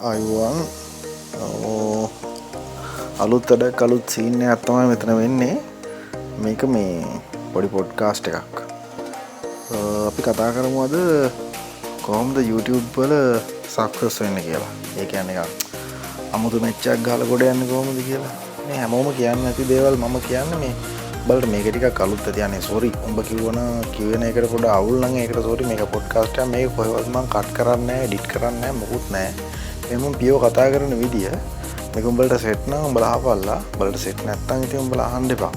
අයුවන් අලුත් වැඩක් අලුත් සීන් එකක් තමයි මෙතන වෙන්නේ. මේක මේ පොඩි පොඩ්කාස්ට් එකක්. අපි කතා කරමු අද කොහොමද YouTube වල සක්සස් වෙන්නේ කියලා. ඒ කියන්නේ නිකන් අමුතු මැච්චක් ගහලා ගොඩ යන්නේ කොහොමද කියලා. මේ හැමෝම කියන්නේ නැති දේවල් මම කියන්නේ මේ බලට මේක ටිකක් අලුත් තියන්නේ. සෝරි උඹ කියන එකට පොඩ අවුල් නම් ඒකට සෝරි. මේක පොඩ්කාස්ට් එකක්. මේක කොහෙවත් මම කට් කරන්නේ නැහැ, එඩිට් කරන්නේ නැහැ, මොකුත් නැහැ. එම පියෝ කතා කරන විදිය මේක උඹලට සෙට් නම් උඹලා අහපල්ලා. උඹලට සෙට් නැත්නම් ඉතින් උඹලා අහන්න එපා.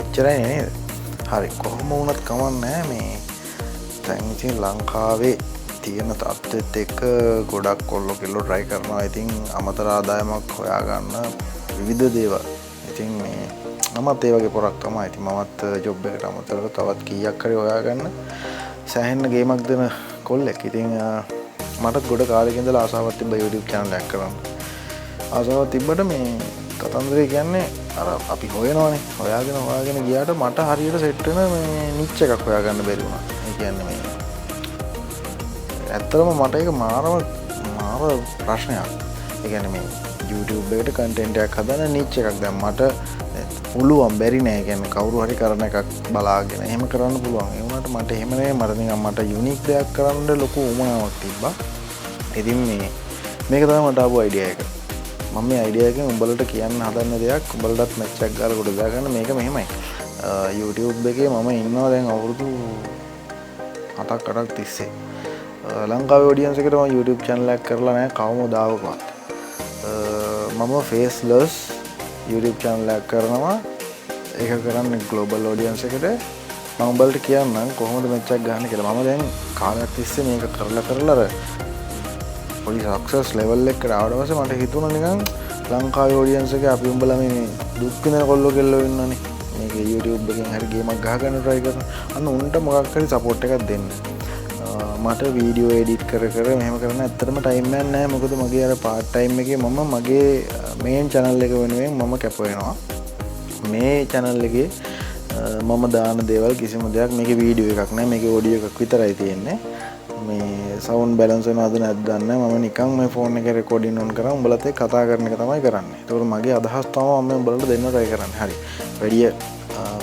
එච්චරයි නේද? හරි කොහොම වුණත් කමන්නේ මේ දැන් ඉතින් ලංකාවේ තියෙන තත්ත්වෙත් එක්ක ගොඩක් කොල්ලෝ කෙල්ලෝ try කරනවා. ඉතින් අමතර ආදායමක් හොයාගන්න විවිධ දේවල්. ඉතින් මේ මමත් ඒ වගේ පොරක් තමයි. ඉතින් මමත් ජොබ් එකට අමතරව තවත් කීයක් හරි හොයාගන්න සෑහෙන ගේමක් දෙන කොල්ලෙක්. ඉතින් මටත් ගොඩ කාලෙක ඉඳලා ආසාවක් තිබ්බා YouTube channel එකක් කරන්න. ආසාවක් තිබ්බට මේ කතන්දරේ කියන්නේ අර අපි හොයනවානේ. හොයාගෙන ගියාට මට හරියට සෙට් වෙන මේ නිච් එකක් හොයාගන්න බැරි වුණා. ඒ කියන්නේ මේ ඇත්තටම මට ඒක මාර ප්‍රශ්නයක්. ඒ කියන්නේ මේ YouTube එකට content එකක් හදන්න නිච් එකක් දැන් මට පුළුවන් බැරි නෑ. කියන්නේ කවුරු හරි කරන එකක් බලාගෙන එහෙම කරන්න පුළුවන්. ඒ වුණාට මට එහෙම නෑ. මට නිකන් මට යුනික් දෙයක් කරන්න ලොකු උවමනාවක් තිබ්බා. ඉතින් මේක තමයි මට ආපු අයිඩියා එක. මම මේ අයිඩියා එකෙන් උඹලට කියන්න හදන දෙයක් උඹලටත් මැච් එකක් ගාලා ගොඩ දාගන්න. මේක මෙහෙමයි. YouTube එකේ මම ඉන්නවා දැන් අවුරුදු 7-8ක් තිස්සේ. ලංකාවේ ඔඩියන්ස් එකට මම YouTube channel එකක් කරලා නෑ කවමදාවත්. මම faceless YouTube channel එකක් කරනවා. ඒක කරන්නේ global audience එකට. මම උඹලට කියන්නම් කොහොමද මැච් එකක් ගන්න කියලා. මම දැන් කාලයක් තිස්සේ මේක කරලා පොඩි සක්සස් ලෙවල් එකකට ආවට පස්සේ මට හිතුණා නිකන් ලංකාවේ ඔඩියන්ස් එකේ අපි උඹලා මේ දුක් විඳින කොල්ලෝ කෙල්ලෝ ඉන්නනේ. මේක YouTube එකෙන් හරි ගේමක් ගහගන්න try කරන. අන්න උන්ට මොකක් හරි support එකක් දෙන්න. මට වීඩියෝ එඩිට් කර මෙහෙම කරන්න ඇත්තටම ටයිම් එකක් නැහැ. මොකද මගේ අර පාර්ට් ටයිම් එකේ මම මගේ මේන් channel එක වෙනුවෙන් මම කැප වෙනවා. මේ channel එකේ මම දාන දේවල් කිසිම දෙයක් මේකේ වීඩියෝ එකක් නැහැ. මේකේ ඔඩියෝ එකක් විතරයි තියෙන්නේ. මේ සවුන්ඩ් බැලන්ස් වෙනවද නැද්ද දන්නේ නැහැ. මම නිකන් මේ ෆෝන් එකේ රෙකෝඩින් ඔන් කරා උඹලත් එක්ක කතා කරන එක තමයි කරන්නේ. ඒකෝර මගේ අදහස් තමයි මම උඹලට දෙන්න try කරන්නේ. හරි. වැඩි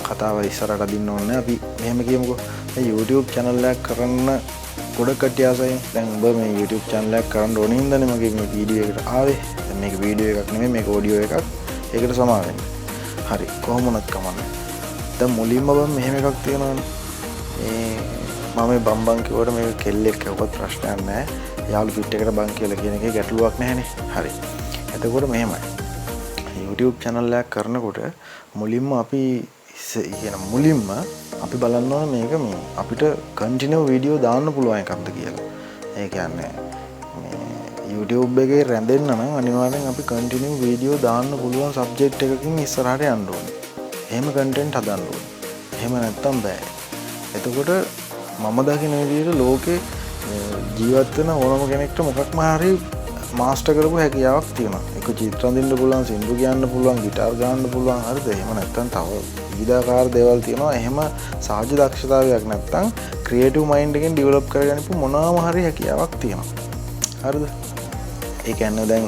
කතාව ඉස්සරහට අදින්න ඕනේ නැහැ. අපි මෙහෙම කියමුකෝ. මේ YouTube channel එකක් කරන්න ගොඩක් කට්ටිය ආසයි. දැන් උඹ මේ YouTube channel එකක් කරන්න ඕනේ හින්දානේ මගේ මේ වීඩියෝ එකට ආවේ. දැන් මේක වීඩියෝ එකක් නෙමෙයි මේක ඔඩියෝ එකක්. ඒකට සමා වෙන්න. හරි. කොහොම වුණත් කමන්නේ. දැන් මුලින්ම මෙහෙම එකක් තියෙනවානේ. මම බම්බන් කිව්වට මේක කෙල්ලෙක් කවවත් ප්‍රශ්නයක් නැහැ. යාළු පිට එකට බං කියලා කියන එකේ ගැටලුවක් නැහැනේ. හරි. එතකොට මෙහෙමයි. YouTube channel එකක් කරනකොට මුලින්ම අපි බලන්න ඕනේ මේක මේ අපිට කන්ටිනියු වීඩියෝ දාන්න පුළුවන් එකක්ද කියලා. ඒ කියන්නේ මේ YouTube එකේ රැඳෙන්න නම් අනිවාර්යෙන් අපි කන්ටිනියු වීඩියෝ දාන්න පුළුවන් සබ්ජෙක්ට් එකකින් ඉස්සරහට යන්න ඕනේ. එහෙම කන්ටෙන්ට් හදන්න ඕනේ. එහෙම නැත්තම් බෑ. එතකොට මම දකින විදිහට ලෝකේ ජීවත් වෙන ඕනම කෙනෙක්ට මොකක්ම හරි මාස්ටර් කරපු හැකියාවක් තියෙනවා. ඒක චිත්‍ර අඳින්න පුළුවන්, සින්දු කියන්න පුළුවන්, গিitar ගන්න පුළුවන්. හරිද? එහෙම නැත්තම් තව විවිධාකාර දේවල් තියෙනවා. එහෙම සාජ දක්ෂතාවයක් නැත්තම් ක්‍රියේටිව් මයින්ඩ් එකෙන් ඩෙවලොප් කරගන්න මොනවාම හරි හැකියාවක් තියෙනවා. හරිද? ඒ කියන්නේ දැන්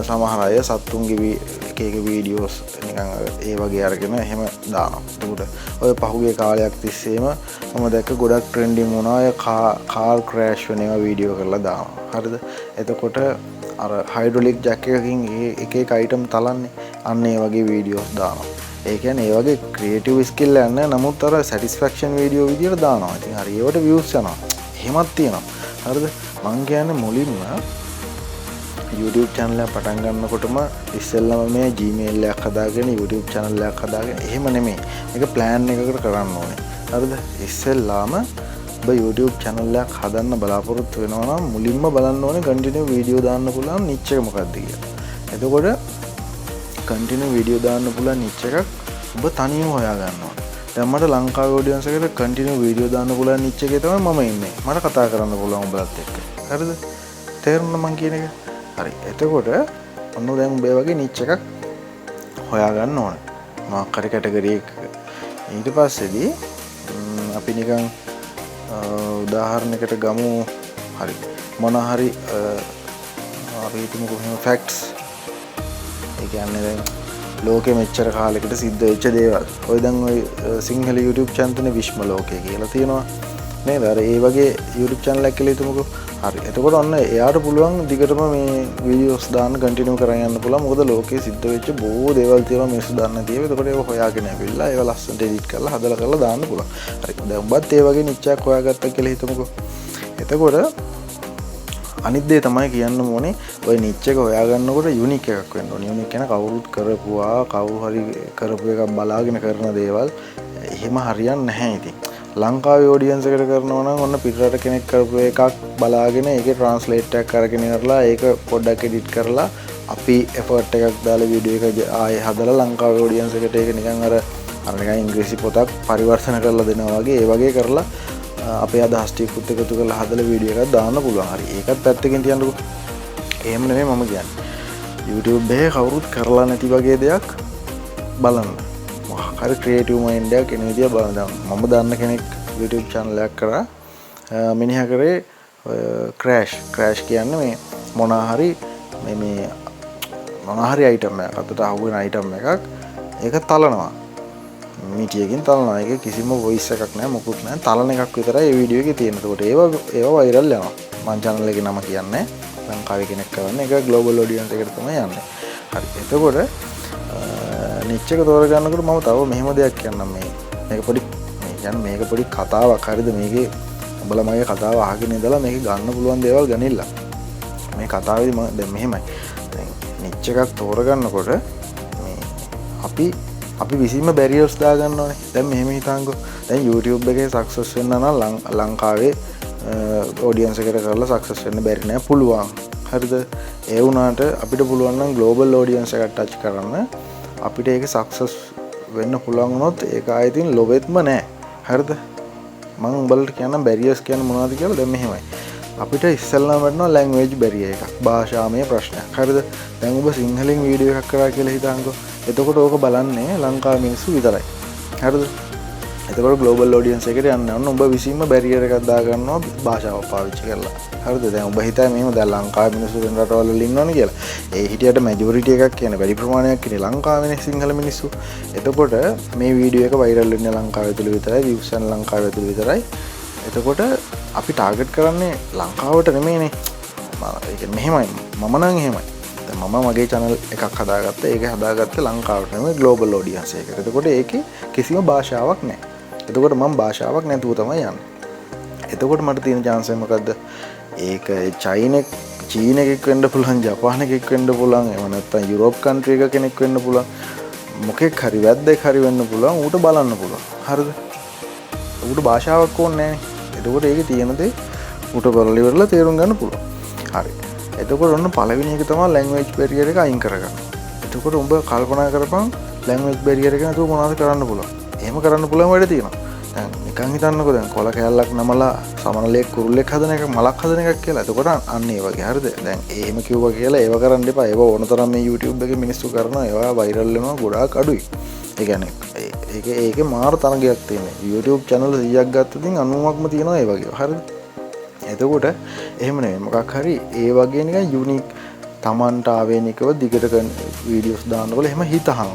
සමහර අය සත්තුන්ගේ එක වීඩියෝස් නිකන් ඒ වගේ අරගෙන එහෙම දානවා. ඒකට ඔය පහුගිය කාලයක් තිස්සේම මම දැක්ක ගොඩක් ට්‍රෙන්ඩින් වුණා අය කාර් ක්‍රෑෂ් වෙන ඒවා වීඩියෝ කරලා දානවා. හරිද? එතකොට අර හයිඩ්‍රොලික් ජැක් එකකින් එක අයිටම් තලන්නේ අන්න ඒ වගේ වීඩියෝස් දානවා. ඒ කියන්නේ ඒ වගේ ක්‍රියේටිව් ස්කිල් යන්නේ නමුත් අර සැටිස්ෆැක්ෂන් වීඩියෝ විදියට දානවා. ඉතින් හරි ඒවට views යනවා. එහෙමත් තියෙනවා. හරිද? මං කියන්නේ මුලින්ම YouTube channel එක පටන් ගන්නකොටම ඉස්සෙල්ලාම මේ Gmail එකක් හදාගෙන YouTube channel එකක් හදාගෙන එහෙම නෙමෙයි. මේක plan එකකට කරන්න ඕනේ. හරිද? ඉස්සෙල්ලාම ඔබ YouTube channel එකක් හදන්න බලාපොරොත්තු වෙනවා නම් මුලින්ම බලන්න ඕනේ continue video දාන්න පුළුවන් niche එක මොකක්ද කියලා. එතකොට continue video දාන්න පුළුවන් niche එකක් ඔබ තනියම හොයා ගන්න ඕනේ. දැන් මට ලංකාවේ audience එකට continue video දාන්න පුළුවන් niche එකේ තමයි මම ඉන්නේ. මට කතා කරන්න පුළුවන් ඔබලත් එක්ක. හරිද? තේරුණා මං කියන එක? හරි. එතකොට ඔන්න දැන් මේ වගේ නිච් එකක් හොයාගන්න ඕනේ. මොකක් හරි කැටගරි එකක. ඊට පස්සේදී අපි නිකන් උදාහරණයකට ගමු. හරි. මොන හරි අපි හිතමුකෝ මෙහෙම ෆැක්ට්ස්. ඒ කියන්නේ දැන් ලෝකෙ මෙච්චර කාලෙකට සිද්ධ වෙච්ච දේවල්. ඔය දැන් ඔය සිංහල YouTube channel තුනේ විශ්ම ලෝකය කියලා තියෙනවා. නේද? අර ඒ වගේ YouTube channel එකක් කියලා හිතමුකෝ. හරි. එතකොට ඔන්න එයාට පුළුවන් දිගටම මේ වීඩියෝස් දාන්න කන්ටිනියු කරගෙන යන්න පුළුවන්. මොකද ලෝකේ සිද්ධ වෙච්ච බොහෝ දේවල් තියෙනවා මිනිස්සු දන්නේ නැති ඒවා. එතකොට ඒව හොයාගෙන ඇවිල්ලා ඒව ලස්සනට එඩිට් කරලා හදලා කරලා දාන්න පුළුවන්. හරි. දැන් ඔබත් ඒ වගේ නිච්චයක් හොයාගත්තා කියලා හිතමුකෝ. එතකොට අනිත් දේ තමයි කියන්න ඕනේ ඔය නිච් එක හොයාගන්නකොට යුනික් එකක් වෙන්න ඕනේ. යුනික් කියන කවුරුත් කරපුවා කවුරු හරි කරපු එකක් බලාගෙන කරන දේවල් එහෙම හරියන්නේ නැහැ ඉතින්. ලංකාවේ ඔඩියන්ස් එකට කරනවා නම් ඔන්න පිටරට කෙනෙක් කරපු එකක් බලාගෙන ඒකේ ට්‍රාන්ස්ලේට් එකක් අරගෙන ඉවරලා ඒක පොඩ්ඩක් එඩිට් කරලා අපි එෆර්ට් එකක් දාලා වීඩියෝ එක ආයේ හදලා ලංකාවේ ඔඩියන්ස් එකට ඒක නිකන් අර නිකන් ඉංග්‍රීසි පොතක් පරිවර්තන කරලා දෙනවා වගේ ඒ වගේ කරලා අපේ අදහස් ටිකත් එකතු කරලා හදලා වීඩියෝ එකක් දාන්න පුළුවන්. හරි. ඒකත් පැත්තකින් තියන්නකෝ. එහෙම නෙමෙයි මම කියන්නේ. YouTube එකේ කවුරුත් කරලා නැති වගේ දෙයක් බලන්න. හරි ක්‍රියේටිව් මයින්ඩ් එකක් එන විදිය බලන්න. මම දන්න කෙනෙක් YouTube channel එකක් කරා මිනිහා කරේ ක්‍රෑෂ් කියන්නේ මේ මොනවා හරි අයිටම් එකක් අතට අහුවෙන අයිටම් එකක් ඒක තලනවා. මිටියකින් තලනවා. ඒක කිසිම වොයිස් එකක් නැහැ මොකුත් නැහැ. තලන එකක් විතරයි මේ වීඩියෝ එකේ තියෙන. ඒකට ඒවා වෛරල් යනවා. මම channel එකේ නම කියන්නේ ලංකාවේ කෙනෙක් කරන්නේ. ඒක ග්ලෝබල් ඔඩියන්ස් එකට තමයි යන්නේ. හරි. එතකොට නිච් එක තෝරගන්නකොට මම තව මෙහෙම දෙයක් කියන්නම්. මේක පොඩි මේක පොඩි කතාවක්. හරිද? මේකේ උඹලා මගේ කතාව අහගෙන ඉඳලා මේක ගන්න පුළුවන් දේවල් ගනින්න. මේ කතාවේදී මම දැන් මෙහෙමයි. දැන් නිච් එකක් තෝරගන්නකොට මේ අපි විසීම බැරියර්ස් දාගන්න ඕනේ. දැන් මෙහෙම හිතංගෝ. දැන් YouTube එකේ සක්සස් වෙන්න නම් ලංකාවේ ඔඩියන්ස් එකට කරලා සක්සස් වෙන්න බැරි නෑ පුළුවන්. හරිද? ඒ වුණාට අපිට පුළුවන් නම් ග්ලෝබල් ඔඩියන්ස් එකට ටච් කරන්න. අපිට ඒක සක්සස් වෙන්න පුළුවන් වුණොත් ඒක ආයෙත් ලොවෙත්ම නෑ. හරිද? මම උඹලට කියන්නම් බැරියර්ස් කියන්නේ මොනවද කියලා. දැන් මෙහෙමයි. අපිට ඉස්සෙල්ලාම වටනවා ලැන්ග්වේජ් බැරියර් එකක්. භාෂාමය ප්‍රශ්නයක්. හරිද? දැන් ඔබ සිංහලෙන් වීඩියෝ එකක් කරා කියලා හිතංගෝ. එතකොට ඕක බලන්නේ ලංකාවේ මිනිස්සු විතරයි. හරිද? එතකොට ග්ලෝබල් ඔඩියන්ස් එකට යන්න ඕන. ඔබ විසින්ම බැරියර් එකක් දාගන්නවා භාෂාව පාවිච්චි කරලා. හරිද? දැන් ඔබ හිතයි මෙහෙම දැන් ලංකාවේ මිනිස්සු වෙන රටවල වල ඉන්නවනේ කියලා. ඒ හිටියට මැජොරිටි එකක් කියන්නේ වැඩි ප්‍රමාණයක් ඉන්නේ ලංකාවේ සිංහල මිනිස්සු. එතකොට මේ වීඩියෝ එක වෛරල් වෙන්නේ ලංකාවේ තුල විතරයි. views යන ලංකාවේ තුල විතරයි. එතකොට අපි ටාගට් කරන්නේ ලංකාවට නෙමෙයිනේ. ඒ කියන්නේ මෙහෙමයි. මම නම් එහෙමයි. මම මගේ channel එකක් හදාගත්තා. ඒක හදාගත්තේ ලංකාවට නෙමෙයි ග්ලෝබල් ඔඩියන්ස් එකකට. එතකොට ඒකේ කිසිම භාෂාවක් නැහැ. එතකොට මම භාෂාවක් නැතුව තමයි යන්නේ. එතකොට මට තියෙන chance එක මොකද්ද? ඒක චීන එකෙක් වෙන්න පුළුවන්, ජපාන එකෙක් වෙන්න පුළුවන්, එහෙම නැත්නම් යුරෝප් කන්ට්‍රි එක කෙනෙක් වෙන්න පුළුවන්. මොකෙක් හරි වැද්දෙක් හරි වෙන්න පුළුවන්. ඌට බලන්න පුළුවන්. හරිද? ඌට භාෂාවක් ඕනේ නැහැ. එතකොට ඒකේ තියෙන දේ ඌට බලලා ඉවරලා තේරුම් ගන්න පුළුවන්. හරි. එතකොට ඔන්න පළවෙනි එක තමයි ලැන්ග්වේජ් බැරියර් එක අයින් කරගන්න. එතකොට උඹ කල්පනා කරපන් ලැන්ග්වේජ් බැරියර් එක නැතුව මොනවද කරන්න පුළුවන්. එහෙම කරන්න පුළුවන් වැඩ තියෙනවා. දැන් නිකන් හිතන්නකෝ දැන් කොළ කෑල්ලක් නමලා සමනලයක් කුරුල්ලෙක් හදන එක මලක් හදන එකක් කියලා. එතකොට අන්න ඒ වගේ හරිද? දැන් එහෙම කිව්වා කියලා ඒව කරන්න එපා. ඒව ඕන තරම් මේ YouTube එකේ මිනිස්සු කරනවා. ඒවා වෛරල් වෙනවා ගොඩාක් අඩුයි. ඒ කියන්නේ ඒකේ මාර තරගයක් තියෙනවා. YouTube channel 100ක් ගත්තොත් 90ක්ම තියෙනවා ඒ වගේ. හරිද? එතකොට එහෙම නෙමෙයි මොකක් හරි ඒ වගේ නිකන් යුනික් Tamanට ආවේනිකව දිගට වීඩියෝස් දාන්නකොට එහෙම හිතහන්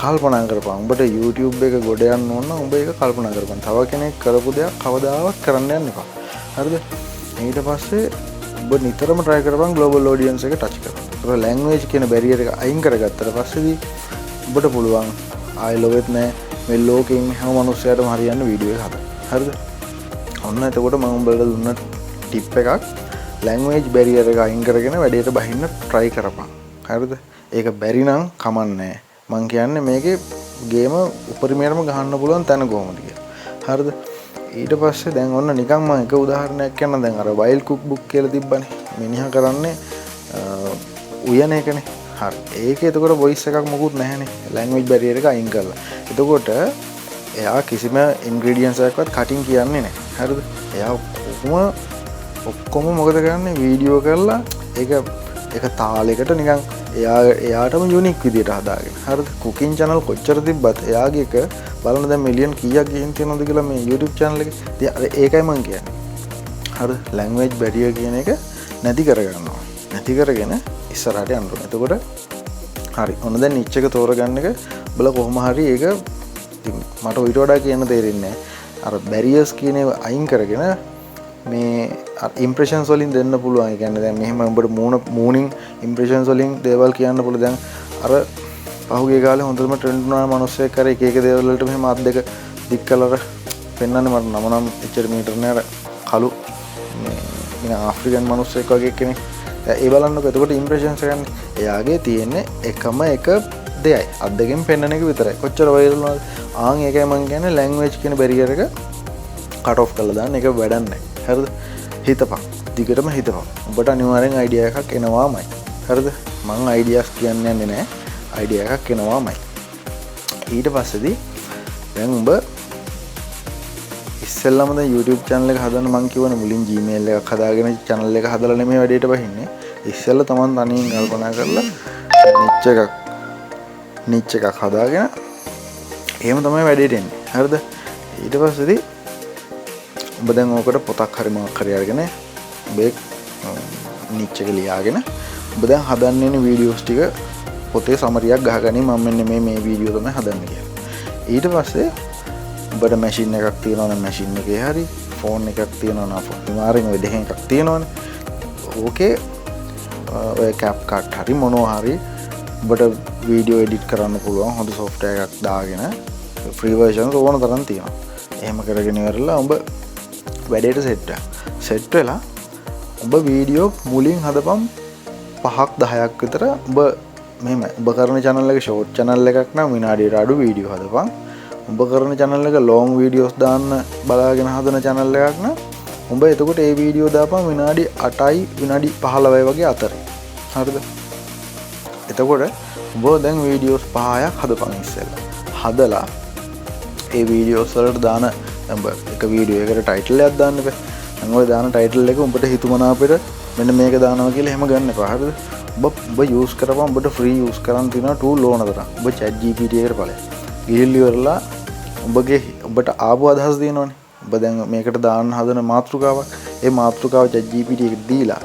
කල්පනා කරපන්. උඹට YouTube එක ගොඩ යන්න ඕන නම් උඹ ඒක කල්පනා කරපන්. තව කෙනෙක් කරපු දෙයක් කවදාවත් කරන්න යන්න එපා. හරිද? ඊට පස්සේ උඹ නිතරම try කරපන් global audience එක touch කරන්න. ඒක language කියන barrier එක අයින් කරගත්තට පස්සේදී උඹට පුළුවන් ආයෙ ලොවෙත් නැහැ මේ ලෝකේ ඉන්න හැම මිනිස්සයාටම හරියන්න වීඩියෝ එක හදන්න. හරිද? ඔන්න එතකොට මම උඹලට දුන්න ටිප් එකක් ලැන්ග්වේජ් බැරියර් එක අයින් කරගෙන වැඩේට බහින්න try කරපන්. හරිද? ඒක බැරි නම් කමන්නේ. මං කියන්නේ මේකේ ගේම උපරිමයටම ගහන්න පුළුවන් තැන කොහොමද කියලා. හරිද? ඊට පස්සේ දැන් ඔන්න නිකන් මම එක උදාහරණයක් කියන්නම්. දැන් අර වයිල්ඩ් කුක් බුක් කියලා තිබ්බනේ. මිනිහා කරන්නේ උයන එකනේ. හරි. ඒකේ එතකොට වොයිස් එකක් මොකුත් නැහැනේ. ලැන්ග්වේජ් බැරියර් එක අයින් කරලා. එතකොට එයා කිසිම ඉන්ග්‍රීඩියන්ට්ස් එකක්වත් කටින් කියන්නේ නැහැ. හරිද? එයා ඔක්කොම මොකද කරන්නේ වීඩියෝ කරලා ඒක තාලයකට නිකන් එයාටම යුනික් විදියට හදාගෙන. හරිද? කුකින් channel කොච්චර තිබ්බත් එයාගේ එක බලන්න දැන් මිලියන් කීයක් ගිහින් තියෙනවද කියලා මේ YouTube channel එකේ. ඉතින් ඒකයි මම කියන්නේ. හරිද? ලැන්ග්වේජ් බැරියර් කියන එක නැති කරගන්නවා. නැති කරගෙන ඉස්සරහට යන්න ඕනේ. එතකොට හරි. ඔන්න දැන් නිච් එක තෝරගන්න එක බල කොහොම හරි ඒක මට ඊට වඩා කියන්න තේරෙන්නේ නැහැ. අර බැරියර්ස් කියන ඒවා අයින් කරගෙන මේ ඉම්ප්‍රෙෂන්ස් වලින් දෙන්න පුළුවන්. ඒ කියන්නේ දැන් මෙහෙම උඹට මූණින් ඉම්ප්‍රෙෂන්ස් වලින් දේවල් කියන්න පුළුවන්. දැන් අර පහුගිය කාලේ හොඳටම ට්‍රෙන්ඩ් වුණා මිනිස්සෙක් කර එක එක දේවල් වලට මෙහෙම අත් දෙක දික් කළර පෙන්වන්නේ මට නම නම් එච්චර මීටර නෑ අර කළු මේ ආෆ්‍රිකන් මිනිස්සෙක් වගේ කෙනෙක්. ඒ බලන්නකො එතකොට ඉම්ප්‍රෙෂන්ස් ගන්න. එයාගේ තියෙන්නේ එකම එක දෙයයි. අත් දෙකෙන් පෙන්වන එක විතරයි. කොච්චර වෛරල් වුණාද? ආන් ඒකයි මම කියන්නේ ලැන්ග්වේජ් කියන බැරියර් එක කට් ඔෆ් කරලා දාන්න. ඒක වැඩක් නැහැ. හරිද? හිතපන්. දිගටම හිතපන්. ඔබට අනිවාර්යෙන් අයිඩියා එකක් එනවාමයි. හරිද? මම අයිඩියාස් කියන්නේ නැහැ. අයිඩියා එකක් එනවාමයි. ඊට පස්සේදී දැන් උඹ ඉස්සෙල්ලාම දැන් YouTube channel එක හදන්න මං කියවන මුලින් Gmail එකක් හදාගෙන channel එක හදලා නෙමෙයි වැඩේට බහින්නේ. ඉස්සෙල්ලා තමන් තනියෙන් කල්පනා කරලා niche එකක් හදාගෙන එහෙම තමයි වැඩේට එන්නේ. හරිද? ඊට පස්සේදී ඔබ දැන් ඕකට පොතක් හරි මොකක් හරි අරගෙන ඔබේ niche එක ලියාගෙන ඔබ දැන් හදන්න ඉන්නේ වීඩියෝස් ටික පොතේ සමරියක් ගහගනි මම මෙන්න මේ වීඩියෝ තමයි හදන්න කියලා. ඊට පස්සේ ඔබට මැෂින් එකක් තියෙනවා නම් මැෂින් එකේ හරි ෆෝන් එකක් තියෙනවා නම් අනිවාර්යෙන් ඔය දෙකෙන් එකක් තියෙනවනේ. ඕකේ ඔය CapCut හරි මොනවා හරි ඔබට වීඩියෝ එඩිට් කරන්න පුළුවන් හොඳ software එකක් දාගෙන free version ඕන තරම් තියෙනවා. එහෙම කරගෙන ඉවරලා ඔබ වැඩේට සෙට් වෙලා ඔබ වීඩියෝ මුලින් හදපම් 5ක් 10ක් විතර ඔබ මෙහෙම ඔබ කරන channel එක short channel එකක් නම් විනාඩියට අඩු වීඩියෝ හදපන්. ඔබ කරන channel එක long videos දාන්න බලාගෙන හදන channel එකක් නම් ඔබ එතකොට ඒ වීඩියෝ දාපන් විනාඩි 8යි විනාඩි 15යි වගේ අතරේ. හරිද? එතකොට ඔබ දැන් වීඩියෝස් 5ක් හදපන් ඉස්සෙල්ලා. හදලා ඒ වීඩියෝස් වලට දාන ඔබ එක වීඩියෝ එකකට ටයිටල් එකක් දාන්න බෑ. නම් ඔය දාන ටයිටල් එක උඹට හිතුමනාපෙට මෙන්න මේක දානවා කියලා එහෙම ගන්න එපා. හරිද? ඔබ යූස් කරපන් ඔබට ෆ්‍රී යූස් කරන් තියෙනවා tool ඕන තරම්. ඔබ chat GPT එකට බලන්න. ගිහිල්ලා ඉවරලා ඔබට ආපු අදහස් තියෙනවනේ. ඔබ දැන් මේකට දාන්න හදන මාතෘකාවක්. ඒ මාතෘකාව chat GPT එකට දීලා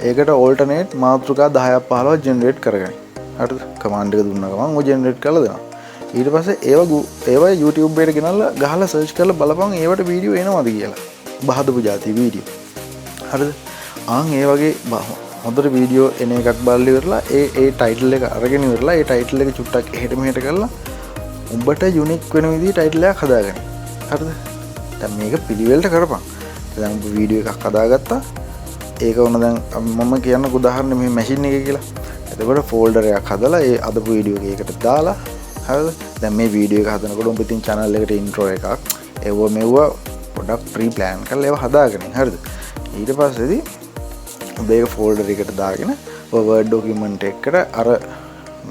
ඒකට alternate මාතෘකා 10ක් 15ක් generate කරගන්න. හරිද? command එක දුන්නා ගමන් ඔය generate කරලා දෙනවා. ඊට පස්සේ ඒවා YouTube එකට ගෙනල්ලා ගහලා search කරලා බලපන් ඒවට වීඩියෝ එනවද කියලා. ඔබ හදපු જાති වීඩියෝ. හරිද? ආන් ඒ වගේ හොඳට වීඩියෝ එන එකක් බලලා ඉවරලා ඒ ටයිටල් එක අරගෙන ඉවරලා ඒ ටයිටල් එක චුට්ටක් එහෙට මෙහෙට කරලා උඹට යුනික් වෙන විදිහේ ටයිටල් එකක් හදාගන්න. හරිද? දැන් මේක පිළිවෙලට කරපන්. දැන් ඔබ වීඩියෝ එකක් හදාගත්තා. ඒක ඕන දැන් මම කියන්න උදාහරණ මේ මැෂින් එකේ කියලා. එතකොට ෆෝල්ඩර් එකක් හදලා ඒ අදපු වීඩියෝ එකකට දාලා හරිද? දැන් මේ වීඩියෝ එක හදනකොට උඹ ඉතින් channel එකට intro එකක් ඒව මෙව්ව පොඩක් ප්‍රී ප්ලෑන් කරලා ඒව හදාගෙන. හරිද? ඊට පස්සේදී ඔබ ඒක ෆෝල්ඩර් එකට දාගෙන ඔය Word document එකකට අර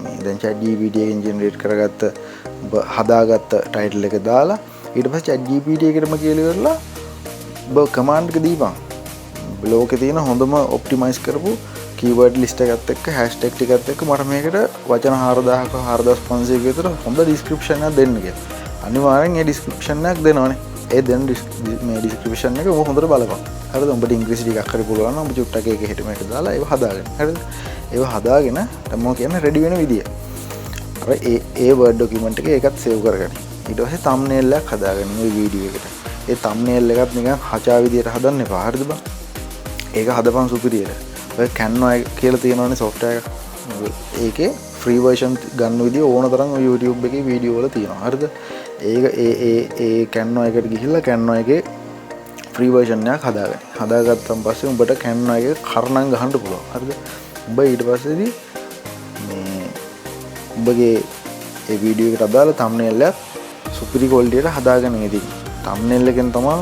මේ දැන් chat GPT එකෙන් generate කරගත්ත ඔබ හදාගත්ත ටයිටල් එක දාලා ඊට පස්සේ chat GPT එකටම කියලා ඉවරලා ඔබ command එක දීපන්. ලෝකේ තියෙන හොඳම optimize කරපු keyword list එකත් එක්ක hashtag ටිකත් එක්ක මට මේකට වචන 4000ක 4500ක විතර හොඳ description එකක් දෙන්න කියලා. අනිවාර්යෙන් ඒ description එකක් දෙනවනේ. ඒ දෙන මේ description එක ඔබ හොඳට බලපන්. හරිද? උඹට ඉංග්‍රීසි ටිකක් හරි පුළුවන් නම් ඔබ චුට්ටක් ඒක හෙට මේක දාලා ඒව හදාගන්න. හරිද? ඒව හදාගෙන දැන් මම කියන්නේ ready වෙන විදිය. අර ඒ Word document එකේ ඒකත් save කරගන්න. ඊට පස්සේ thumbnail එකක් හදාගන්න මේ වීඩියෝ එකට. ඒ thumbnail එකත් නිකන් හචා විදියට හදන්න එපා. හරිද බං? ඒක හදපන් සුපිරියට. ඔය Canva කියලා තියෙනවනේ software එක. ඒකේ free version ගන්න විදිය ඕන තරම් YouTube එකේ වීඩියෝ වල තියෙනවා. හරිද? ඒක ඒ Canva එකට ගිහිල්ලා Canva එකේ free version එකක් හදාගන්න. හදාගත්තන් පස්සේ උඹට Canva එකේ කරණම් ගහන්න පුළුවන්. හරිද? උඹ ඊට පස්සේදී මේ උඹගේ ඒ වීඩියෝ එකට අදාළ thumbnail එක සුපිරි quality එකට හදාගෙන ඉතින් thumbnail එකෙන් තමයි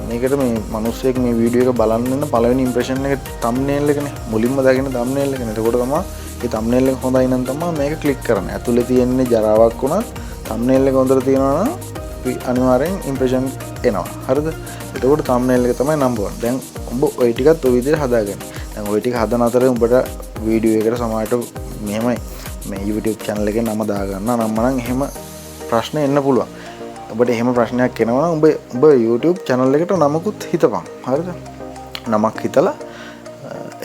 මේකට මේ මිනිස්සෙක් මේ වීඩියෝ එක බලන්න ඉන්න පළවෙනි impression එක thumbnail එකනේ. මුලින්ම දාගෙන thumbnail එකනේ. එතකොට තමයි මේ thumbnail එක හොඳයි නම් තමයි මේක click කරන්නේ. ඇතුලේ තියෙන්නේ ජරාවක් වුණත් thumbnail එක හොඳට තියෙනවා නම් අනිවාර්යෙන් impression එනවා. හරිද? එතකොට thumbnail එක තමයි number 1. දැන් උඹ ওই ටිකත් ওই විදිහට හදාගන්න. දැන් ওই ටික හදන අතරේ උඹට වීඩියෝ එකට සමහරට මෙහෙමයි මේ YouTube channel එකේ නම දාගන්න නම් මනම් එහෙම ප්‍රශ්න එන්න පුළුවන්. ඔබට එහෙම ප්‍රශ්නයක් එනවා නම් ඔබ YouTube channel එකට නමකුත් හිතපන්. හරිද? නමක් හිතලා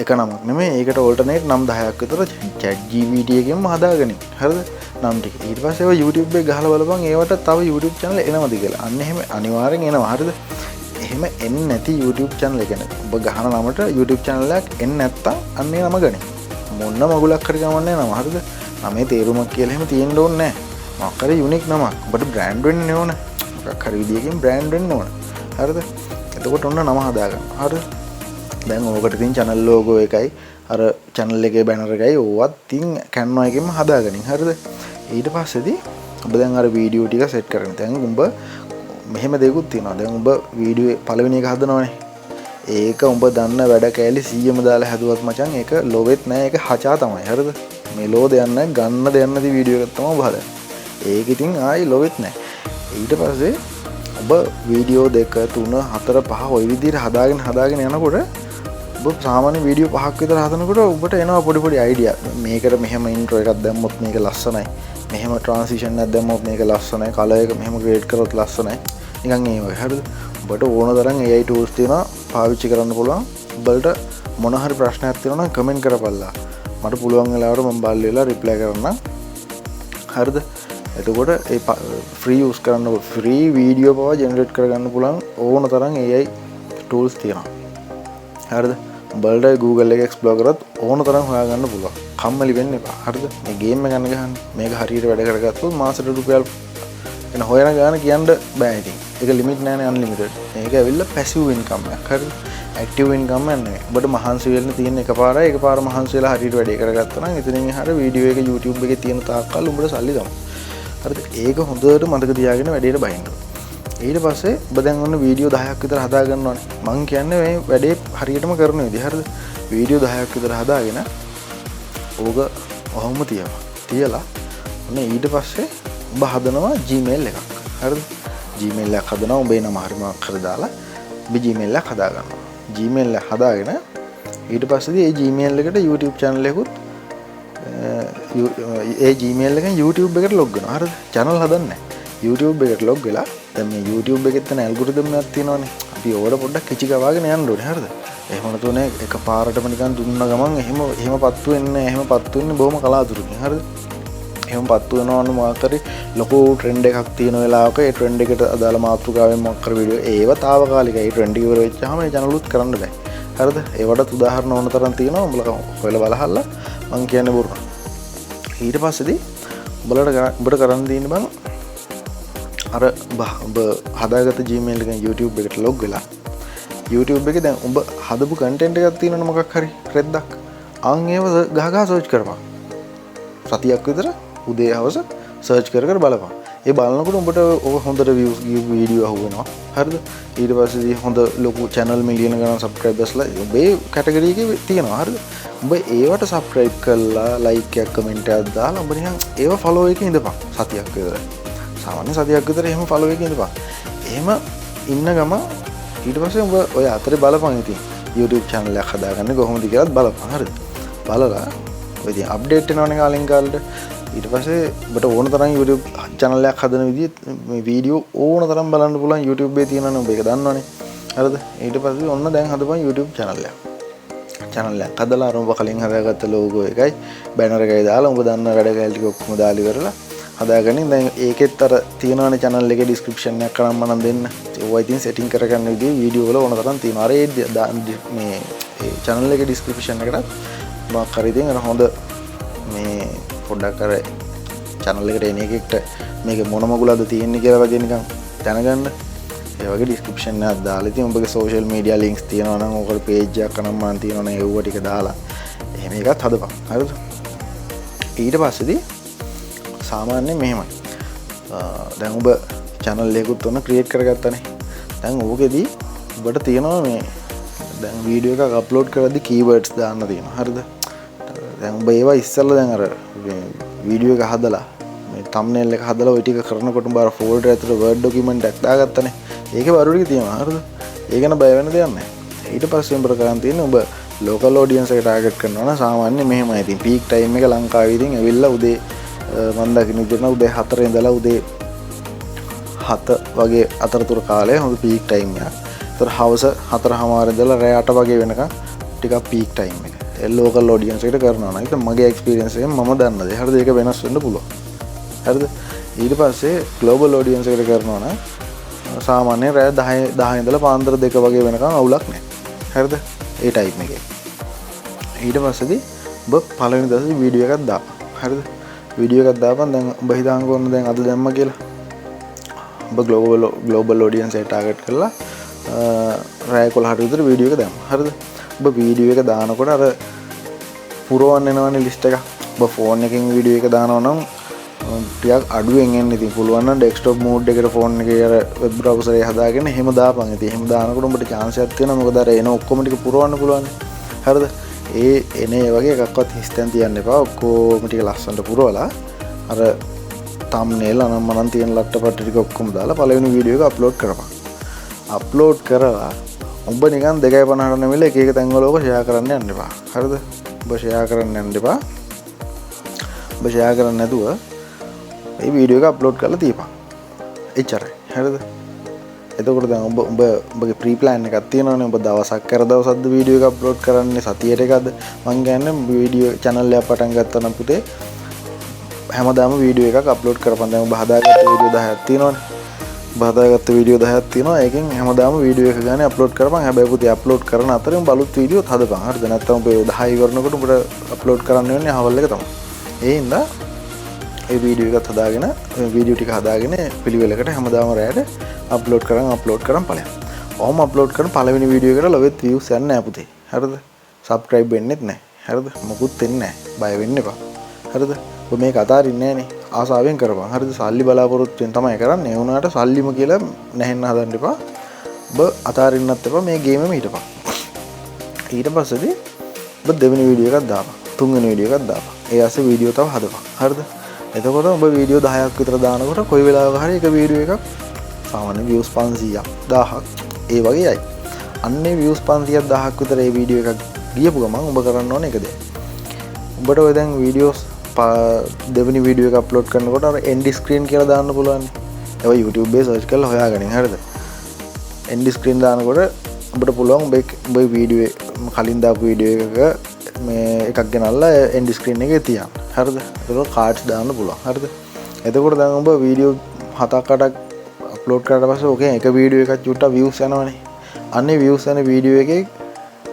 එක නමක් නෙමෙයි ඒකට ඕල්ටර්නේට් නම් 10ක් විතර chat GPT එකෙන්ම හදාගනින් හරිද නම් ටික ඊට පස්සේ ඒවා YouTube එකේ ගහලා බලපන් ඒවට තව YouTube channel එනවද කියලා අන්න එහෙම අනිවාර්යෙන් එනවා හරිද එහෙම එන්නේ නැති YouTube channel එක නේ ඔබ ගහන නමට YouTube channel එකක් එන්නේ නැත්තම් අන්න ඒ නම ගනින් මොන්න මගුලක් හරි ගමන්නේ නම හරිද නමේ තේරුමක් කියලා එහෙම තියෙන්න ඕනේ නැහැ මොකක් හරි යුනික් නමක් ඔබට බ්‍රෑන්ඩ් වෙන්න ඕනේ මොකක් හරි විදියකින් බ්‍රෑන්ඩ් වෙන්න ඕනේ හරිද එතකොට ඔන්න නම හදාගන්න හරිද දැන් ඕකට තින් channel logo එකයි අර channel එකේ banner එකයි ඕවත් තින් Canva එකෙන්ම හදාගනින් හරිද ඊට පස්සේදී ඔබ දැන් අර වීඩියෝ ටික සෙට් කරගෙන දැන් උඹ මෙහෙම දෙකුත් තියෙනවා දැන් උඹ වීඩියෝ පළවෙනි එක හදනවනේ ඒක උඹ දන්න වැඩ කෑලි 100ම දාලා හැදුවත් මචං ඒක ලොවෙත් නෑ ඒක හචා තමයි හරිද මෙලෝ දෙයක් නෑ ගන්න දෙයක් නැති වීඩියෝ එකක් තමයි ඔබ හදන්නේ ඒක ඉතින් ආයි ලොවෙත් නෑ ඊට පස්සේ ඔබ වීඩියෝ 2 3 4 5 ওই විදිහට හදාගෙන යනකොට ඔබ සාමාන්‍ය වීඩියෝ 5ක් විතර හදනකොට ඔබට එනවා පොඩි අයිඩියා මේකට මෙහෙම ඉන්ට්‍රෝ එකක් දැම්මොත් මේක ලස්සනයි මෙහෙම ට්‍රාන්සිෂන් එකක් දැම්මොත් මේක ලස්සනයි කලර් එක මෙහෙම ග්‍රේඩ් කරොත් ලස්සනයි නිකන් ඒ වගේ හරිද ඔබට ඕන තරම් AI tools තියෙනවා පාවිච්චි කරන්න පුළුවන් ඔබට මොන හරි ප්‍රශ්නයක් තියෙනවා නම් කමෙන්ට් කරපල්ලා මට පුළුවන් වෙලාවට මම බලලා රිප්ලයි කරන්නම් හරිද එතකොට ඒ ෆ්‍රී යූස් කරන්න ෆ්‍රී වීඩියෝ පවා ජෙනරේට් කරගන්න පුළුවන් ඕන තරම් AI tools තියෙනවා හරිද උඹලට Google එක එක්ස්ප්ලෝර් කරත් ඕන තරම් හොයාගන්න පුළුවන් කම්මැලි වෙන්න එපා හරිද මේ ගේම් එක ගන්න ගහන්න මේක හරියට වැඩ කරගත්තොත් මාසෙට රුපියල් එන හොයන ගාන කියන්න බෑ ඉතින් ඒක ලිමිට් නෑනේ අන්ලිමිටඩ් මේක ඇවිල්ලා පැසිව් ඉන්කම් එකක් හරිද ඇක්ටිව් ඉන්කම් එකක් නෙවෙයි ඔබට මහන්සි වෙන්න තියෙන එකපාර මහන්සි වෙලා හරියට වැඩේ කරගත්තා නම් එතනින් එහාට වීඩියෝ එක YouTube එකේ තියෙන තාක්කල් උඹට සල්ලි තමයි හරිද ඒක හොඳට මතක තියාගෙන වැඩේට බහින්න ඊට පස්සේ ඔබ දැන් ඔන්න වීඩියෝ 10ක් විතර හදා ගන්න ඕනේ. මං කියන්නේ මේ වැඩේ හරියටම කරන විදිහ හරිද? වීඩියෝ 10ක් විතර හදාගෙන ඕක ඔහොම තියලා ඔන්න ඊට පස්සේ ඔබ හදනවා Gmail එකක්. හරිද? Gmail එකක් හදනවා ඔබේ නම හරි මොකක් හරි දාලා ඔබ Gmail එකක් හදා ගන්නවා. Gmail එක හදාගෙන ඊට පස්සේදී ඒ Gmail එකට YouTube channel එකකුත් ඒ Gmail එකෙන් YouTube එකට log වෙනවා. හරිද? channel හදන්නේ නැහැ. YouTube එකට log වෙලා දැන් මේ YouTube එකේ තියෙන ඇල්ගොරිතම් එකක් තියෙනවානේ. අපි ඕකට පොඩ්ඩක් කිචි ගවාගෙන යන්න ඕනේ. හරිද? එහෙම නැතුනේ එකපාරටම නිකන් දුන්න ගමන් එහෙම පත්තු වෙන්නේ බොහොම කලාතුරකින්. හරිද? එහෙම පත්තු වෙනවන්න මොකක් හරි ලොකු ට්‍රෙන්ඩ් එකක් තියෙන වෙලාවක ඒ ට්‍රෙන්ඩ් එකට අදාළ මාතෘකාවෙන් මොකක් හරි වීඩියෝ ඒව తాවකාලිකයි. ඒ ට්‍රෙන්ඩ් එක ඉවර වෙච්චාම ඒ channel උත් කරන්න බෑ. හරිද? ඒවට උදාහරණ ඕන තරම් තියෙනවා. උඹලා හොයලා බලහල්ලා මං කියන්නේ බොරුන. ඊට පස්සේදී උඹට කරන්න දෙන්නේ බං අර ඔබ හදාගත්ත Gmail එකෙන් YouTube එකට log වෙලා YouTube එකේ දැන් ඔබ හදපු content එකක් තියෙනවනේ මොකක් හරි රෙද්දක් අන් ඒව ගහගහ search කරපන් සතියක් විතර උදේ හවස search කර බලපන් ඒ බලනකොට උඹට ඔබ හොඳට views වීඩියෝ අහුවෙනවා හරිද ඊට පස්සේ හොඳ ලොකු channel මිලියන ගණන් subscribersලා ඔබේ category එකේ තියෙනවා හරිද උඹ ඒවට subscribe කරලා like එකක් comment එකක් දාලා උඹ නිකන් ඒව follow එකේ ඉඳපන් සතියක් විතර සාමාන්‍ය සතියක් විතර එහෙම follow එකේ ඉඳපන් එහෙම ඉන්න ගම ඊට පස්සේ උඹ ඔය අතරේ බලපන් ඉතින් YouTube channel එකක් හදාගන්න කොහොමද කියලාත් බලපන් හරිද බලලා ඔය ඉතින් අප්ඩේට් වෙනවනේ කාලෙන් කාලට ඊට පස්සේ ඔබට ඕන තරම් YouTube channel එකක් හදන විදිහ මේ වීඩියෝ ඕන තරම් බලන්න පුළුවන් YouTube එකේ තියෙනවනේ ඔබ ඒක දන්නවනේ හරිද ඊට පස්සේ ඔන්න දැන් හදපන් YouTube channel එකක් හදලා අර ඔබ කලින් හදාගත්ත logo එකයි banner එකයි දාලා ඔබ දන්න වැඩ කැලේ ටික ඔක්කොම දාලි කරලා හදාගනින් දැන් ඒකෙත් අර තියෙනවනේ channel එකේ description එකක් කරන් මනම් දෙන්න ඒවා ඉතින් setting කරගන්න විදිහ වීඩියෝ වල ඕන තරම් තියෙනවා අර මේ channel එකේ description එකකට මොකක් හරි ඉතින් අර හොඳ මේ පොඩ්ඩක් අර channel එකට එන එකෙක්ට මේක මොන මගුලද තියෙන්නේ කියලා වගේ නිකන් දැනගන්න ඒ වගේ description එකක් දාලා ඉතින් ඔබගේ social media links තියෙනවා නම් ඔකට page එකක් කරන් මනම් තියෙනවා නම් ඒව ටික දාලා එහෙම එකක් හදපන් හරිද ඊට පස්සේදී සාමාන්‍යයෙන් මෙහෙමයි දැන් ඔබ channel එකකුත් ඔන්න create කරගත්තානේ දැන් ඕකෙදී ඔබට තියෙනවා මේ දැන් වීඩියෝ එකක් අප්ලෝඩ් කරද්දී keywords දාන්න තියෙනවා හරිද දැන් ඔබ ඒවා ඉස්සෙල්ලා දැන් අර වීඩියෝ එක හදලා මේ thumbnail එක හදලා ওই ටික කරනකොට උඹ අර folder ඇතුලේ word document එකක් දාගත්තානේ ඒකේ වරු ටික තියෙනවා හරිද ඒක ගැන බය වෙන්න දෙයක් නැහැ ඊට පස්සේ උඹට කරන් තියෙන්නේ උඹ local audience එක target කරනවා නම් සාමාන්‍යයෙන් මෙහෙමයි ඉතින් peak time එක ලංකාවේ ඉතින් ඇවිල්ලා උදේ මම දකින්න විදිහට උදේ 4 ඉඳලා උදේ 7 වගේ අතරතුර කාලය හොඳ peak time එකක්. ඒතර හවස 4:00 ඉඳලා රෑ 8 වගේ වෙනකන් ටිකක් peak time එක. ලෝකල් ඔඩියන්ස් එකට කරනවා නම් ඒක මගේ එක්ස්පීරියන්ස් එකෙන් මම දන්න දේ. හරිද? ඒක වෙනස් වෙන්න පුළුවන්. හරිද? ඊට පස්සේ ග්ලෝබල් ඔඩියන්ස් එකට කරනවා නම් සාමාන්‍යයෙන් රෑ 10 ඉඳලා පාන්දර 2 වගේ වෙනකන් අවුලක් නැහැ. හරිද? ඒ ටයිම් එකේ. ඊට පස්සේදී ඔබ පළවෙනි දවසේ වීඩියෝ එකක් දාපන්. හරිද? වීඩියෝ එකක් දාපන්. දැන් ඔබ හිතාන් කොහොමද දැන් අද දැම්ම කියලා. ඔබ ග්ලෝබල් ඔඩියන්ස් එක ටාගට් කරලා රෑ 11ට විතර වීඩියෝ එක දැම්මා. හරිද? ඔබ වීඩියෝ එක දානකොට අර පුරවන්න එනවනේ ලිස්ට් එක. ඔබ ෆෝන් එකකින් වීඩියෝ එක දානවා නම් ටිකක් අඩුවෙන් එන්න ඉතින් පුළුවන් නම් ඩෙස්ක්ටොප් මෝඩ් එකට ෆෝන් එකේ අර වෙබ් බ්‍රවුසර් එක හදාගෙන එහෙම දාපන්. ඉතින් එහෙම දානකොට උඹට chance එකක් තියෙනවා. මොකද අර එන ඔක්කොම ටික පුරවන්න පුළුවන්. හරිද? ඒ එන ඒ වගේ එකක්වත් හිස්තැන් තියන්න එපා. ඔක්කොම ටික ලස්සනට පුරවලා අර thumbnail අනම්මනම් තියෙන ලට්ටපට්ට ටික ඔක්කොම දාලා පළවෙනි වීඩියෝ එක අප්ලෝඩ් කරපන්. අප්ලෝඩ් කරලා උඹ නිකන් 2.50ට නෙමෙයි එක එක තැන්වල ඔක ෂෙයා කරන්න යන්න එපා. හරිද? ඔබ ෂෙයා කරන්න යන්න එපා. ඔබ ෂෙයා කරන්නේ නැතුව මේ වීඩියෝ එක අප්ලෝඩ් කරලා තියපන්. එච්චරයි. හරිද? එතකොට දැන් ඔබගේ ප්‍රී ප්ලෑන් එකක් තියෙනවනේ. ඔබ දවසක් කර දවසක්ද වීඩියෝ එක අප්ලෝඩ් කරන්නේ, සතියට එකද? මං කියන්නේ වීඩියෝ channel එකක් පටන් ගත්තා නම් පුතේ හැමදාම වීඩියෝ එකක් අප්ලෝඩ් කරපන්. දැන් ඔබ හදාගත්ත වීඩියෝ 10ක් තියෙනවනේ. ඔබ හදාගත්ත වීඩියෝ 10ක් තියෙනවා. ඒකෙන් හැමදාම වීඩියෝ එක ගානේ අප්ලෝඩ් කරපන්. හැබැයි පුතේ අප්ලෝඩ් කරන අතරේ ඔබ අලුත් වීඩියෝත් හදපන්. හරිද? නැත්නම් ඔබ 10 ඉවරනකොට ඔබට අප්ලෝඩ් කරන්න වෙන්නේ අවල් එක තමයි. ඒ හින්දා ඒ වීඩියෝ එකත් හදාගෙන වීඩියෝ ටික හදාගෙන පිළිවෙලකට හැමදාම රැයට අප්ලෝඩ් කරන් ඵලයන්. ඔහොම අප්ලෝඩ් කරන පළවෙනි වීඩියෝ එකට ලොවෙත් views යන්නේ නැහැ පුතේ. හරිද? subscribe වෙන්නෙත් නැහැ. හරිද? මොකුත් වෙන්නේ නැහැ. බය වෙන්න එපා. හරිද? ඔබ මේක අතාරින්නේ නැහනේ. ආසාවෙන් කරපන්. හරිද? සල්ලි බලාපොරොත්තුෙන් තමයි කරන්නේ. ඒ වුණාට සල්ලිම කියලා නැහෙන්න හදන්න එපා. ඔබ අතාරින්නත් එපා. මේ ගේමෙම හිටපන්. ඊට පස්සේදී ඔබ දෙවෙනි වීඩියෝ එකක් දාපන්. තුන්වෙනි වීඩියෝ එකක් දාපන්. ඒ ඇස්සේ වීඩියෝ තව හදපන්. හරිද? එතකොට ඔබ වීඩියෝ 10ක් විතර දානකොට කොයි වෙලාවක හරි එක වීඩියෝ එකක් සාමාන්‍ය views 500ක් 1000ක් ඒ වගේ යයි. අන්නේ views 500ක් 1000ක් විතර ඒ වීඩියෝ එකක් ගියපු ගමන් ඔබ කරන්න ඕනේ එක දෙයක්. ඔබට ඔය දැන් වීඩියෝස් දෙවෙනි වීඩියෝ එක අප්ලෝඩ් කරනකොට අර end screen කියලා දාන්න පුළුවන්. ඒක YouTube එකේ search කරලා හොයාගනින්. හරිද? end screen දානකොට ඔබට පුළුවන් ඔබ වීඩියෝ කලින් දාපු වීඩියෝ එකක මේ එකක් ගෙනල්ලා end screen එකේ තියන්න. හරිද? ඒක cards දාන්න පුළුවන්. හරිද? එතකොට දැන් ඔබ වීඩියෝ 7ක් 8ක් අප්ලෝඩ් කරලා පස්සේ ඕකෙන් එක වීඩියෝ එකක් චුට්ටක් views යනවනේ. අන්නේ views යන වීඩියෝ එකේ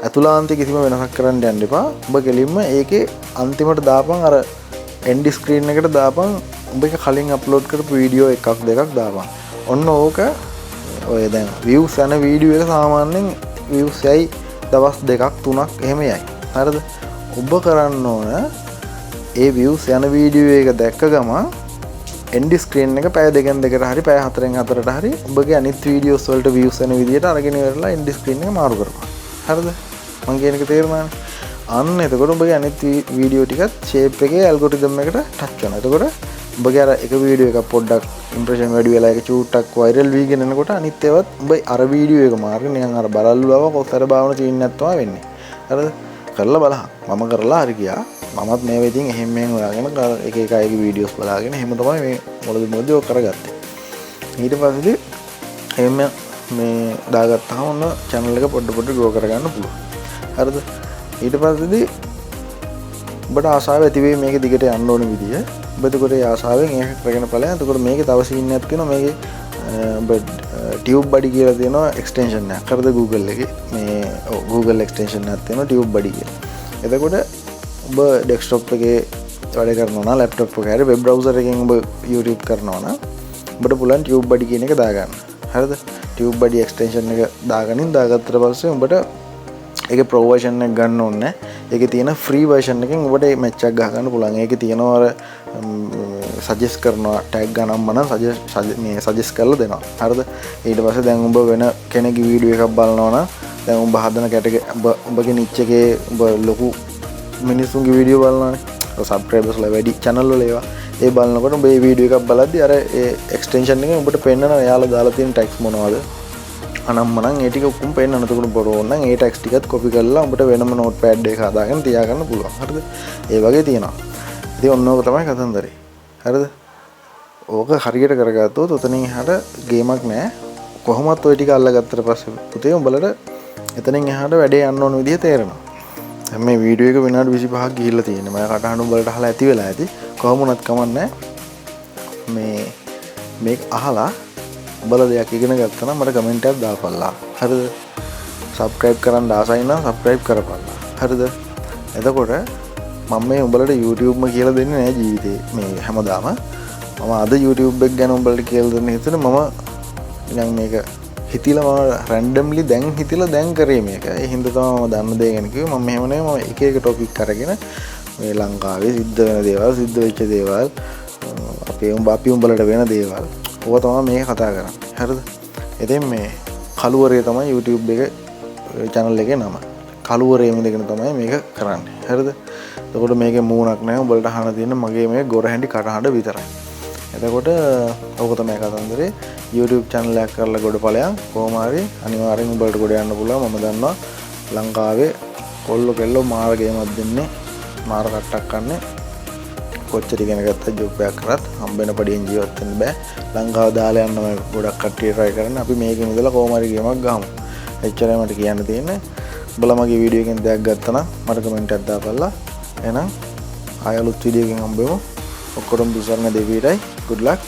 අතුලාන්තේ කිසිම වෙනසක් කරන්න යන්න එපා. ඔබ කෙලින්ම ඒකේ අන්තිමට දාපන් අර end screen එකට දාපන් ඔබ එක කලින් අප්ලෝඩ් කරපු වීඩියෝ එකක් දෙකක් දාපන්. ඔන්න ඕක ඔය දැන් views යන වීඩියෝ එක සාමාන්‍යයෙන් views යයි දවස් 2ක් 3ක් එහෙම යයි. හරිද? ඔබ කරන්න ඕන ඒ views යන වීඩියෝ එක දැක්ක ගමන් end screen එක පැය දෙකෙන් දෙකට හරි පැය හතරෙන් හතරට හරි ඔබගේ අනිත් වීඩියෝස් වලට views එන විදිහට අරගෙන ඉවරලා end screen එක මාරු කරපන්. හරිද? මං කියන එක තේරුණානේ. අන්න එතකොට ඔබගේ අනිත් වීඩියෝ ටිකත් shape එකේ algorithm එකට touch වෙනවා. එතකොට ඔබගේ අර එක වීඩියෝ එකක් පොඩ්ඩක් impression වැඩි වෙලා ඒක චූට්ටක් viral වීගෙන එනකොට අනිත් ඒවත් ඔබ අර වීඩියෝ එක මාර්ගෙන නිකන් අර බලල්ලු බව කොතර භාවන චීන්නක් තමයි වෙන්නේ. හරිද? කරලා බලහන්. මම කරලා හරි ගියා. මමත් මේ වෙදින් එහෙම මෙහෙම හොයාගෙන එක එක අයගේ වීඩියෝස් බලාගෙන එහෙම තමයි මේ මොළදී ඔක් කරගත්තේ. ඊට පස්සේ එහෙම මේ දාගත්තාම ඔන්න channel එක පොඩ grow කරගන්න පුළුවන්. හරිද? ඊට පස්සේදී ඔබට ආසාව ඇති වෙයි මේක දිගට යන්න ඕන විදිය. ඔබ එතකොට ඒ ආසාවෙන් ඒක කරගෙන ඵලයන්. එතකොට මේකේ තව සීන් එකක් තියෙනවා. මේකේ ඔබ tube buddy කියලා තියෙනවා extension එකක්. හරිද? Google එකේ මේ Google extension එකක් තියෙනවා tube buddy කියලා. එතකොට ඔබ ඩෙස්ක්ටොප් එකේ වැඩ කරනවා නම් ලැප්ටොප් එකේ හරි වෙබ් බ්‍රවුසර් එකෙන් ඔබ YouTube කරනවා නම් ඔබට පුළුවන් tube buddy කියන එක දාගන්න. හරිද? tube buddy extension එක දාගනින් දාගත්තට පස්සේ ඔබට ඒකේ pro version එක ගන්න ඕනේ නැහැ. ඒකේ තියෙන free version එකෙන් ඔබට match එකක් ගහ ගන්න පුළුවන්. ඒකේ තියෙනවා අර suggest කරනවා tag ගණන්ම නම් suggest කරලා දෙනවා. හරිද? ඊට පස්සේ දැන් ඔබ වෙන කෙනෙක්ගේ වීඩියෝ එකක් බලනවා නම් දැන් ඔබ හදන කැටගරි ඔබගේ niche එකේ ඔබ ලොකු මිනිස්සුන්ගේ වීඩියෝ බලනවානේ. සබ්ස්ක්‍රයිබර්ස් ලා වැඩි channel වල ඒවා. ඒ බලනකොට ඔබ මේ වීඩියෝ එකක් බලද්දි අර ඒ extension එකෙන් ඔබට පෙන්නනවා එයාලා දාලා තියෙන text මොනවද? අනම්මනම් ඒ ටික ඔක්කොම පෙන්නන. එතකොට බොරෝන් නම් ඒ text ටිකත් copy කරලා ඔබට වෙනම notepad එකක හදාගෙන තියාගන්න පුළුවන්. හරිද? ඒ වගේ තියෙනවා. ඉතින් ඔන්න ඕක තමයි කතන්දරේ. හරිද? ඕක හරියට කරගත්තොත් උතනින් එහාට ගේමක් නෑ. කොහොමත් ওই ටික අල්ලගත්තට පස්සේ පුතේ උඹලට එතනින් එහාට වැඩේ යන්න ඕන විදිහ තේරෙනවා. දැන් මේ වීඩියෝ එක විනාඩි 25ක් ගිහිල්ලා තියෙනවා. මම කටහඬ උඹලට අහලා ඇති වෙලා ඇති. කොහොම වුණත් කමන්නේ මේක අහලා උඹලා දෙයක් ඉගෙන ගත්තා නම් මට කමෙන්ට් එකක් දාපල්ලා. හරිද? සබ්ස්ක්‍රයිබ් කරන්න ආසයි නම් සබ්ස්ක්‍රයිබ් කරපල්ලා. හරිද? එතකොට මම මේ උඹලට YouTube ම කියලා දෙන්නේ නැහැ ජීවිතේ මේ හැමදාම. මම අද YouTube එක ගැන උඹලට කියලා දෙන්න හිතුනේ. මම නිකන් මේක හිතිලා මම රැන්ඩම්ලි දැන් හිතිලා දැන් කරේ මේක. ඒ හින්දා තමයි මම දන්න දේ ගැන කිව්වේ. මම මෙහෙම නෙවෙයි මම එක එක ටොපික් අරගෙන මේ ලංකාවේ සිද්ධ වෙන දේවල්, සිද්ධ වෙච්ච දේවල්, අපි උඹලට වෙන දේවල්. ඕවා තමයි මේක කතා කරන්නේ. හරිද? ඉතින් මේ කළුවරේ තමයි YouTube එක channel එකේ නම. කළුවරේ ඉඳගෙන තමයි මේක කරන්නේ. හරිද? එතකොට මේකේ මූණක් නැහැ. උඹලට අහන්න තියෙන මගේ මේ ගොරහැන්ඩි කටහඬ විතරයි. එතකොට ඕක තමයි කතන්දරේ. YouTube channel එකක් කරලා ගොඩ ඵලයන් කොහොම හරි අනිවාර්යෙන් උඹලට ගොඩ යන්න පුළුවන්. මම දන්නවා ලංකාවේ කොල්ලෝ කෙල්ලෝ මාර ගේමක් දෙන්නේ, මාර කට්ටක් කන්නේ. කොච්චර ඉගෙන ගත්ත ජොබ් එකක් කරත් හම්බෙන පඩියෙන් ජීවත් වෙන්න බෑ. ලංකාව දාලා යන්න මම ගොඩක් කට්ටිය try කරන්නේ. අපි මේකෙන් ඉඳලා කොහොම හරි ගේමක් ගහමු. එච්චරයි මට කියන්න තියෙන්නේ. උඹලා මගේ වීඩියෝ එකෙන් දෙයක් ගත්තා නම් මට කමෙන්ට් එකක් දාපල්ලා. එහෙනම් ආයෙ අලුත් වීඩියෝ එකකින් හම්බෙමු. ඔක්කොටම බුසරණ දෙවියටයි. good luck.